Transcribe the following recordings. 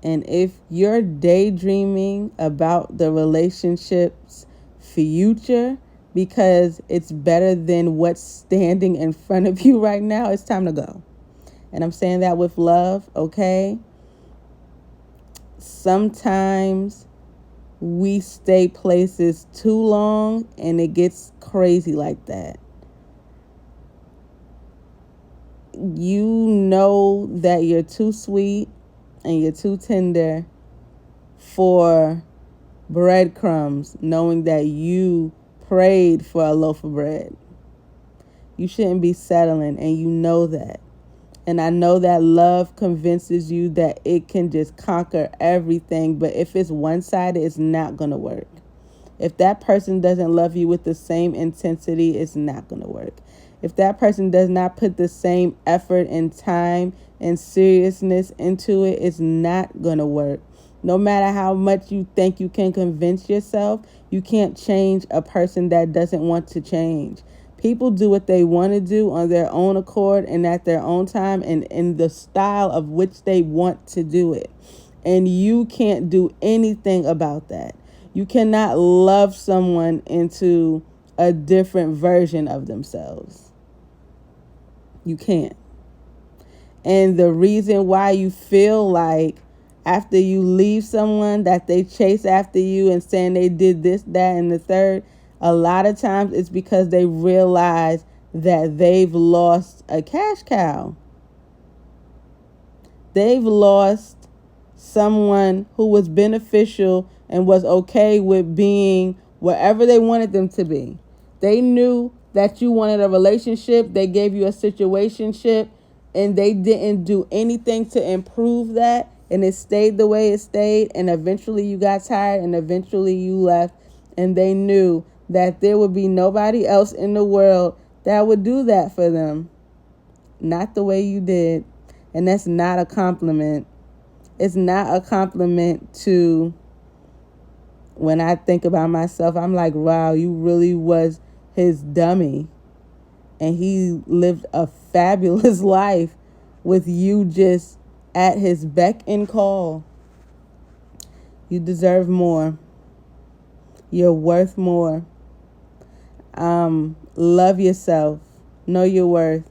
And if you're daydreaming about the relationship's future because it's better than what's standing in front of you right now, it's time to go. And I'm saying that with love, okay? Sometimes we stay places too long and it gets crazy like that. You know that you're too sweet and you're too tender for breadcrumbs, knowing that you prayed for a loaf of bread. You shouldn't be settling, and you know that. And I know that love convinces you that it can just conquer everything, but if it's one-sided, it's not going to work. If that person doesn't love you with the same intensity, it's not going to work. If that person does not put the same effort and time and seriousness into it, it's not going to work. No matter how much you think you can convince yourself, you can't change a person that doesn't want to change. People do what they want to do on their own accord and at their own time and in the style of which they want to do it. And you can't do anything about that. You cannot love someone into a different version of themselves. You can't. And the reason why you feel like after you leave someone that they chase after you and saying they did this, that, and the third, a lot of times it's because they realize that they've lost a cash cow. They've lost someone who was beneficial and was okay with being wherever they wanted them to be. They knew that you wanted a relationship. They gave you a situationship and they didn't do anything to improve that. And it stayed the way it stayed. And eventually you got tired and eventually you left. And they knew that there would be nobody else in the world that would do that for them. Not the way you did. And that's not a compliment. It's not a compliment to, when I think about myself, I'm like, wow, you really was his dummy. And he lived a fabulous life with you just at his beck and call. You deserve more. You're worth more. Love yourself. Know your worth.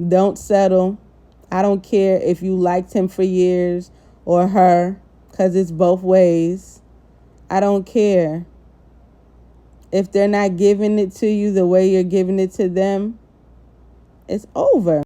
Don't settle. I don't care if you liked him for years or her, because it's both ways. I don't care. If they're not giving it to you the way you're giving it to them, it's over.